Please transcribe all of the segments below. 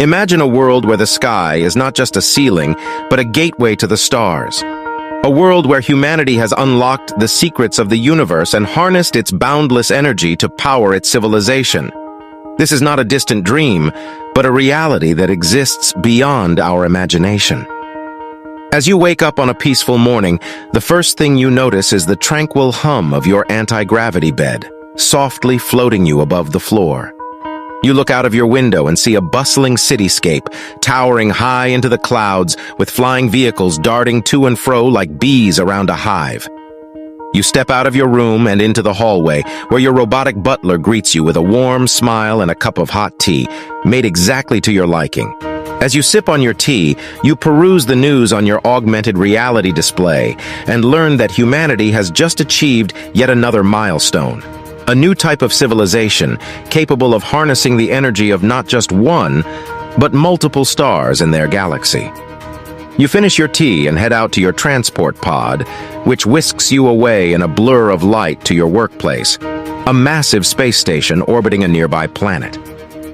Imagine a world where the sky is not just a ceiling, but a gateway to the stars. A world where humanity has unlocked the secrets of the universe and harnessed its boundless energy to power its civilization. This is not a distant dream, but a reality that exists beyond our imagination. As you wake up on a peaceful morning, the first thing you notice is the tranquil hum of your anti-gravity bed, softly floating you above the floor. You look out of your window and see a bustling cityscape, towering high into the clouds, with flying vehicles darting to and fro like bees around a hive. You step out of your room and into the hallway, where your robotic butler greets you with a warm smile and a cup of hot tea, made exactly to your liking. As you sip on your tea, you peruse the news on your augmented reality display and learn that humanity has just achieved yet another milestone. A new type of civilization capable of harnessing the energy of not just one, but multiple stars in their galaxy. You finish your tea and head out to your transport pod, which whisks you away in a blur of light to your workplace, a massive space station orbiting a nearby planet.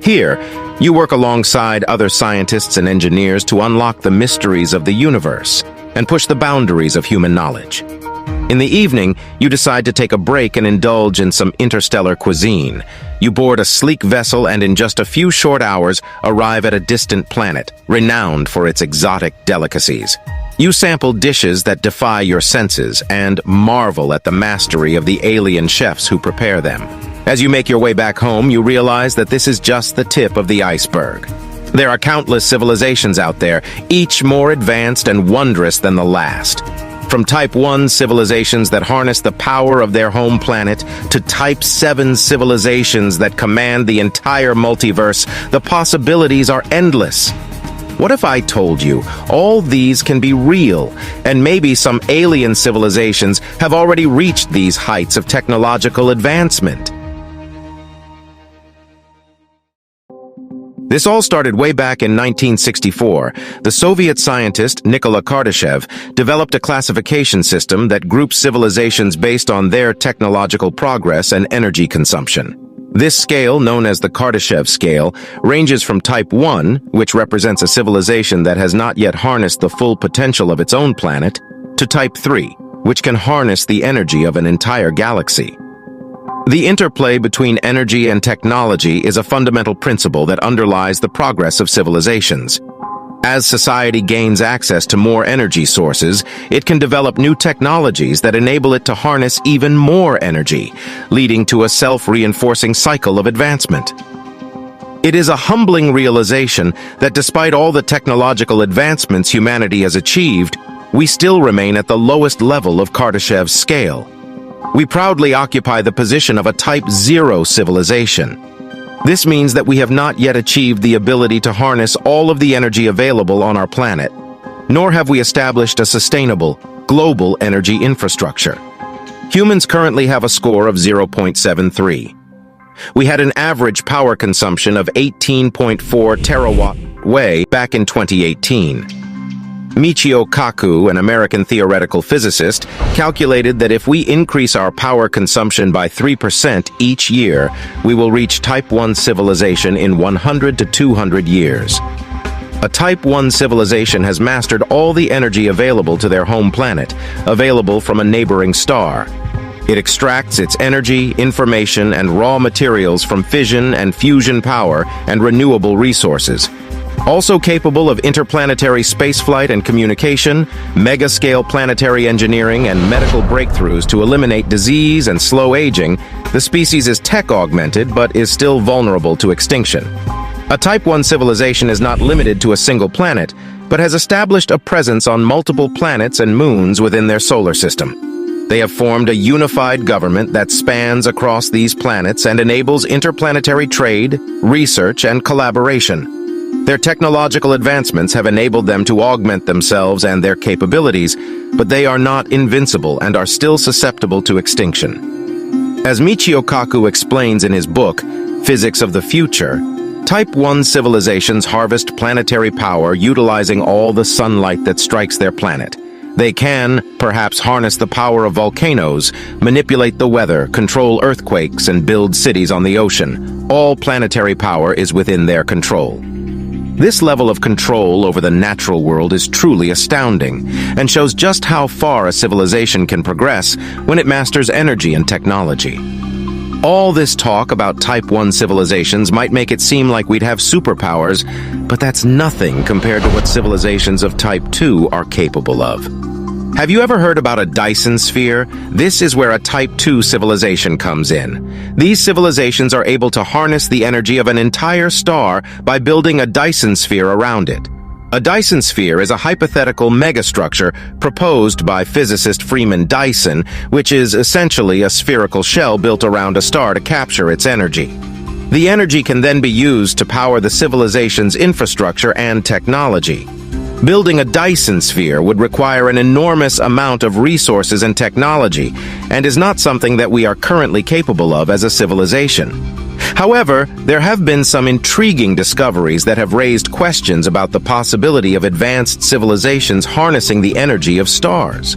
Here, you work alongside other scientists and engineers to unlock the mysteries of the universe and push the boundaries of human knowledge. In the evening, you decide to take a break and indulge in some interstellar cuisine. You board a sleek vessel and in just a few short hours arrive at a distant planet, renowned for its exotic delicacies. You sample dishes that defy your senses and marvel at the mastery of the alien chefs who prepare them. As you make your way back home, you realize that this is just the tip of the iceberg. There are countless civilizations out there, each more advanced and wondrous than the last. From Type 1 civilizations that harness the power of their home planet to Type 7 civilizations that command the entire multiverse, the possibilities are endless. What if I told you all these can be real, and maybe some alien civilizations have already reached these heights of technological advancement? This all started way back in 1964. The Soviet scientist Nikola Kardashev developed a classification system that groups civilizations based on their technological progress and energy consumption. This scale, known as the Kardashev Scale, ranges from Type 1, which represents a civilization that has not yet harnessed the full potential of its own planet, to Type 3, which can harness the energy of an entire galaxy. The interplay between energy and technology is a fundamental principle that underlies the progress of civilizations. As society gains access to more energy sources, it can develop new technologies that enable it to harness even more energy, leading to a self-reinforcing cycle of advancement. It is a humbling realization that despite all the technological advancements humanity has achieved, we still remain at the lowest level of Kardashev's scale. We proudly occupy the position of a Type 0 civilization. This means that we have not yet achieved the ability to harness all of the energy available on our planet, nor have we established a sustainable, global energy infrastructure. Humans currently have a score of 0.73. We had an average power consumption of 18.4 terawatt-way back in 2018. Michio Kaku, an American theoretical physicist, calculated that if we increase our power consumption by 3% each year, we will reach Type 1 civilization in 100 to 200 years. A Type 1 civilization has mastered all the energy available to their home planet, available from a neighboring star. It extracts its energy, information, and raw materials from fission and fusion power and renewable resources. Also capable of interplanetary spaceflight and communication, mega-scale planetary engineering, and medical breakthroughs to eliminate disease and slow aging, the species is tech-augmented but is still vulnerable to extinction. A Type 1 civilization is not limited to a single planet, but has established a presence on multiple planets and moons within their solar system. They have formed a unified government that spans across these planets and enables interplanetary trade, research, and collaboration. Their technological advancements have enabled them to augment themselves and their capabilities, but they are not invincible and are still susceptible to extinction. As Michio Kaku explains in his book, Physics of the Future, Type 1 civilizations harvest planetary power utilizing all the sunlight that strikes their planet. They can, perhaps, harness the power of volcanoes, manipulate the weather, control earthquakes, and build cities on the ocean. All planetary power is within their control. This level of control over the natural world is truly astounding and shows just how far a civilization can progress when it masters energy and technology. All this talk about Type 1 civilizations might make it seem like we'd have superpowers, but that's nothing compared to what civilizations of Type 2 are capable of. Have you ever heard about a Dyson sphere? This is where a Type 2 civilization comes in. These civilizations are able to harness the energy of an entire star by building a Dyson sphere around it. A Dyson sphere is a hypothetical megastructure proposed by physicist Freeman Dyson, which is essentially a spherical shell built around a star to capture its energy. The energy can then be used to power the civilization's infrastructure and technology. Building a Dyson sphere would require an enormous amount of resources and technology, and is not something that we are currently capable of as a civilization. However, there have been some intriguing discoveries that have raised questions about the possibility of advanced civilizations harnessing the energy of stars.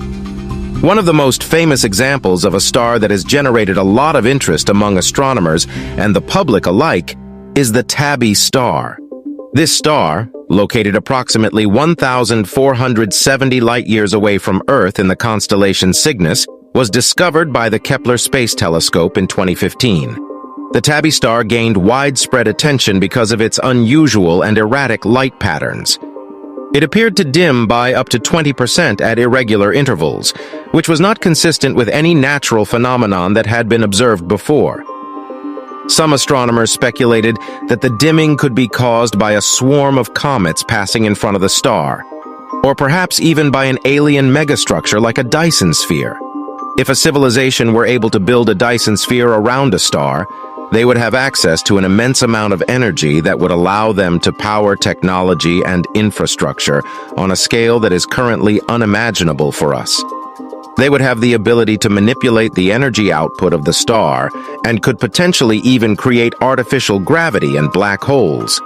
One of the most famous examples of a star that has generated a lot of interest among astronomers and the public alike is the Tabby star. This star, located approximately 1,470 light-years away from Earth in the constellation Cygnus, was discovered by the Kepler Space Telescope in 2015. The Tabby star gained widespread attention because of its unusual and erratic light patterns. It appeared to dim by up to 20% at irregular intervals, which was not consistent with any natural phenomenon that had been observed before. Some astronomers speculated that the dimming could be caused by a swarm of comets passing in front of the star, or perhaps even by an alien megastructure like a Dyson sphere. If a civilization were able to build a Dyson sphere around a star, they would have access to an immense amount of energy that would allow them to power technology and infrastructure on a scale that is currently unimaginable for us. They would have the ability to manipulate the energy output of the star and could potentially even create artificial gravity and black holes.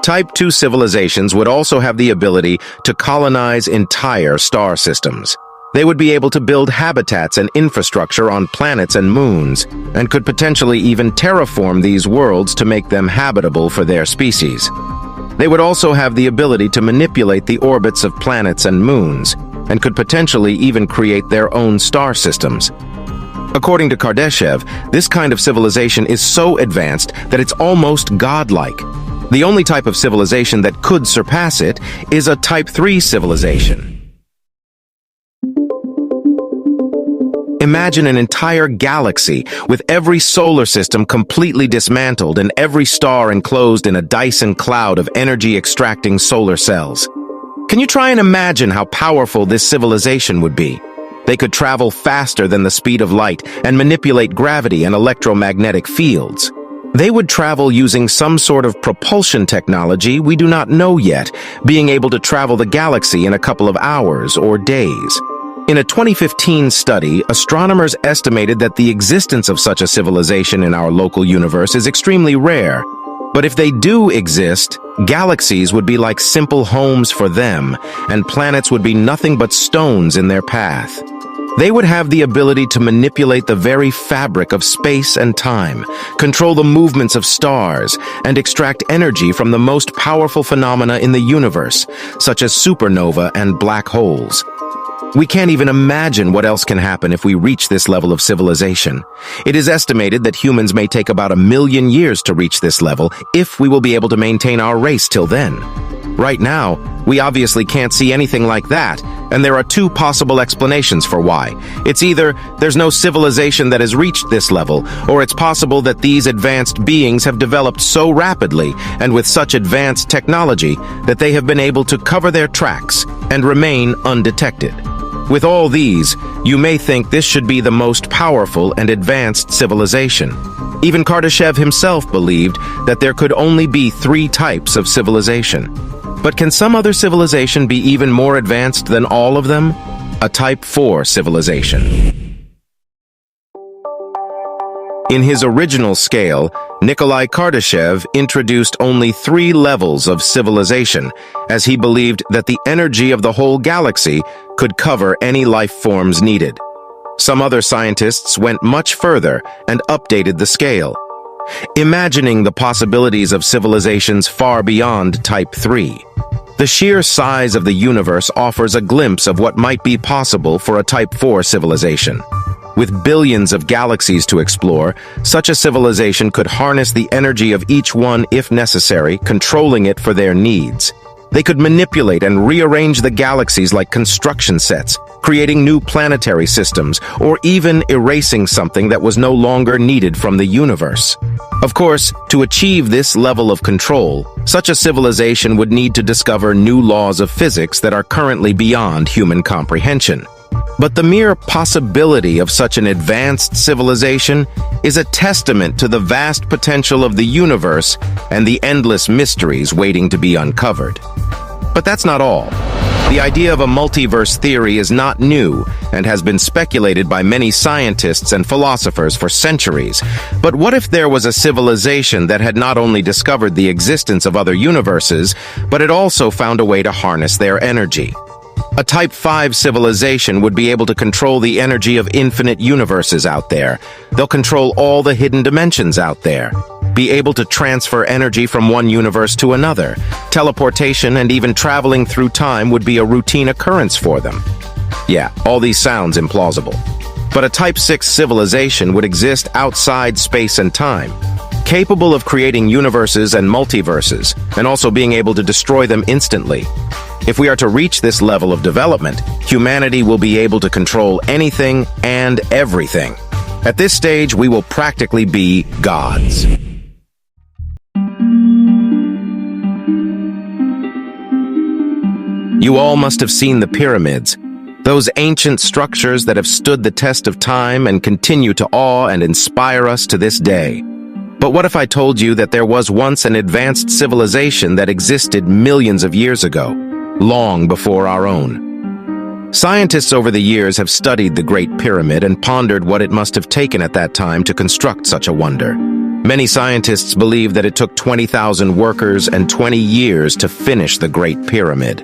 Type 2 civilizations would also have the ability to colonize entire star systems. They would be able to build habitats and infrastructure on planets and moons, and could potentially even terraform these worlds to make them habitable for their species. They would also have the ability to manipulate the orbits of planets and moons, and could potentially even create their own star systems. According to Kardashev, this kind of civilization is so advanced that it's almost godlike. The only type of civilization that could surpass it is a Type 3 civilization. Imagine an entire galaxy with every solar system completely dismantled and every star enclosed in a Dyson cloud of energy-extracting solar cells. Can you try and imagine how powerful this civilization would be? They could travel faster than the speed of light and manipulate gravity and electromagnetic fields. They would travel using some sort of propulsion technology we do not know yet, being able to travel the galaxy in a couple of hours or days. In a 2015 study, astronomers estimated that the existence of such a civilization in our local universe is extremely rare. But if they do exist, galaxies would be like simple homes for them, and planets would be nothing but stones in their path. They would have the ability to manipulate the very fabric of space and time, control the movements of stars, and extract energy from the most powerful phenomena in the universe, such as supernova and black holes. We can't even imagine what else can happen if we reach this level of civilization. It is estimated that humans may take about 1 million years to reach this level, if we will be able to maintain our race till then. Right now, we obviously can't see anything like that, and there are two possible explanations for why. It's either there's no civilization that has reached this level, or it's possible that these advanced beings have developed so rapidly and with such advanced technology that they have been able to cover their tracks and remain undetected. With all these, you may think this should be the most powerful and advanced civilization. Even Kardashev himself believed that there could only be 3 types of civilization. But can some other civilization be even more advanced than all of them? A Type 4 civilization. In his original scale, Nikola Kardashev introduced only 3 levels of civilization, as he believed that the energy of the whole galaxy could cover any life forms needed. Some other scientists went much further and updated the scale. imagining the possibilities of civilizations far beyond Type 3. The sheer size of the universe offers a glimpse of what might be possible for a Type 4 civilization. With billions of galaxies to explore, such a civilization could harness the energy of each one if necessary, controlling it for their needs. They could manipulate and rearrange the galaxies like construction sets, creating new planetary systems, or even erasing something that was no longer needed from the universe. Of course, to achieve this level of control, such a civilization would need to discover new laws of physics that are currently beyond human comprehension. But the mere possibility of such an advanced civilization is a testament to the vast potential of the universe and the endless mysteries waiting to be uncovered. But that's not all. The idea of a multiverse theory is not new and has been speculated by many scientists and philosophers for centuries. But what if there was a civilization that had not only discovered the existence of other universes, but had also found a way to harness their energy? A Type 5 civilization would be able to control the energy of infinite universes out there. They'll control all the hidden dimensions out there, be able to transfer energy from one universe to another. Teleportation and even traveling through time would be a routine occurrence for them. Yeah, all these sounds implausible. But a Type 6 civilization would exist outside space and time, capable of creating universes and multiverses, and also being able to destroy them instantly. If we are to reach this level of development, humanity will be able to control anything and everything. At this stage, we will practically be gods. You all must have seen the pyramids, those ancient structures that have stood the test of time and continue to awe and inspire us to this day. But what if I told you that there was once an advanced civilization that existed millions of years ago, long before our own? Scientists over the years have studied the Great Pyramid and pondered what it must have taken at that time to construct such a wonder. Many scientists believe that it took 20,000 workers and 20 years to finish the Great Pyramid.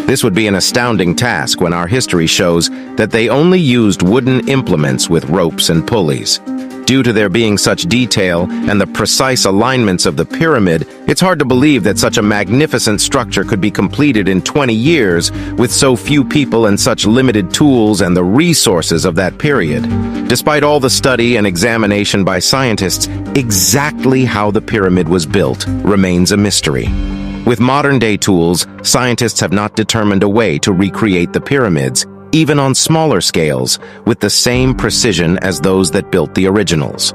This would be an astounding task when our history shows that they only used wooden implements with ropes and pulleys. Due to there being such detail and the precise alignments of the pyramid, it's hard to believe that such a magnificent structure could be completed in 20 years with so few people and such limited tools and the resources of that period. Despite all the study and examination by scientists, exactly how the pyramid was built remains a mystery. With modern-day tools, scientists have not determined a way to recreate the pyramids, even on smaller scales, with the same precision as those that built the originals.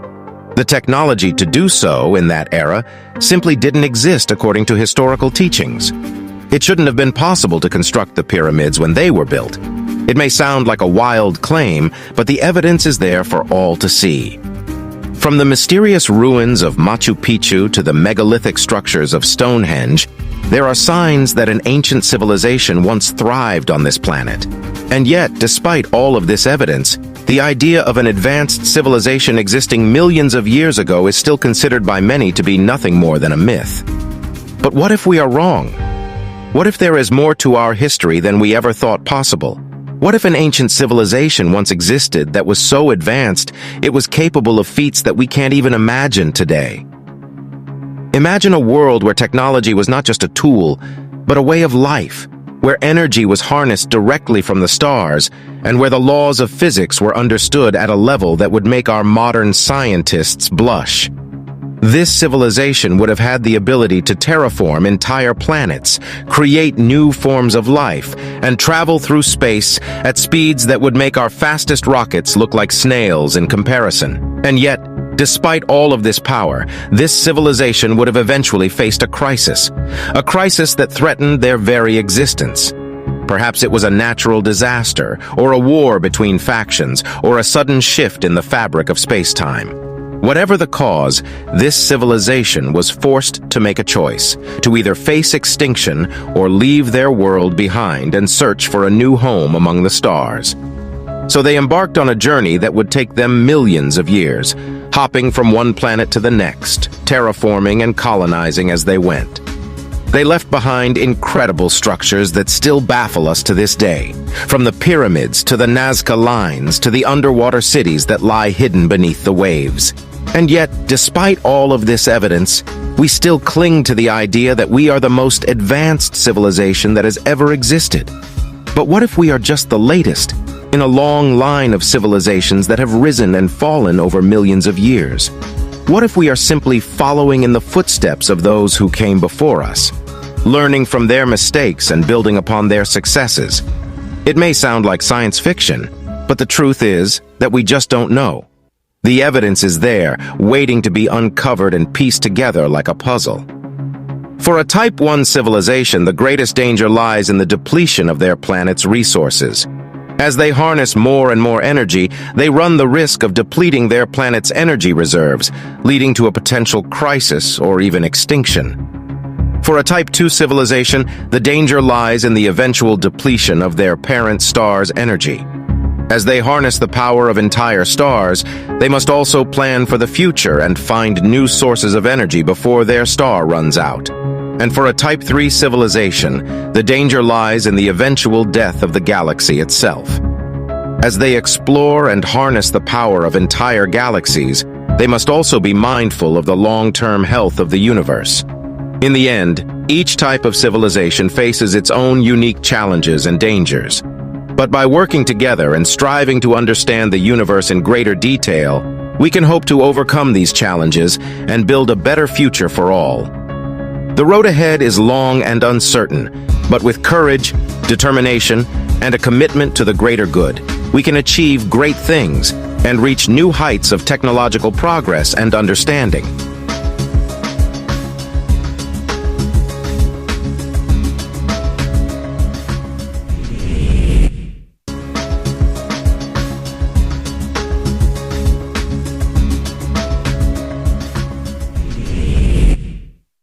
The technology to do so in that era simply didn't exist according to historical teachings. It shouldn't have been possible to construct the pyramids when they were built. It may sound like a wild claim, but the evidence is there for all to see. From the mysterious ruins of Machu Picchu to the megalithic structures of Stonehenge, there are signs that an ancient civilization once thrived on this planet. And yet, despite all of this evidence, the idea of an advanced civilization existing millions of years ago is still considered by many to be nothing more than a myth. But what if we are wrong? What if there is more to our history than we ever thought possible? What if an ancient civilization once existed that was so advanced it was capable of feats that we can't even imagine today? Imagine a world where technology was not just a tool, but a way of life, where energy was harnessed directly from the stars, and where the laws of physics were understood at a level that would make our modern scientists blush. This civilization would have had the ability to terraform entire planets, create new forms of life, and travel through space at speeds that would make our fastest rockets look like snails in comparison. And yet, despite all of this power, this civilization would have eventually faced a crisis that threatened their very existence. Perhaps it was a natural disaster, or a war between factions, or a sudden shift in the fabric of space-time. Whatever the cause, this civilization was forced to make a choice, to either face extinction or leave their world behind and search for a new home among the stars. So they embarked on a journey that would take them millions of years, hopping from one planet to the next, terraforming and colonizing as they went. They left behind incredible structures that still baffle us to this day, from the pyramids to the Nazca lines to the underwater cities that lie hidden beneath the waves. And yet, despite all of this evidence, we still cling to the idea that we are the most advanced civilization that has ever existed. But what if we are just the latest in a long line of civilizations that have risen and fallen over millions of years? What if we are simply following in the footsteps of those who came before us, learning from their mistakes and building upon their successes? It may sound like science fiction, but the truth is that we just don't know. The evidence is there, waiting to be uncovered and pieced together like a puzzle. For a Type 1 civilization, the greatest danger lies in the depletion of their planet's resources. As they harness more and more energy, they run the risk of depleting their planet's energy reserves, leading to a potential crisis or even extinction. For a Type 2 civilization, the danger lies in the eventual depletion of their parent star's energy. As they harness the power of entire stars, they must also plan for the future and find new sources of energy before their star runs out. And for a Type 3 civilization, the danger lies in the eventual death of the galaxy itself. As they explore and harness the power of entire galaxies, they must also be mindful of the long-term health of the universe. In the end, each type of civilization faces its own unique challenges and dangers. But by working together and striving to understand the universe in greater detail, we can hope to overcome these challenges and build a better future for all. The road ahead is long and uncertain, but with courage, determination, and a commitment to the greater good, we can achieve great things and reach new heights of technological progress and understanding.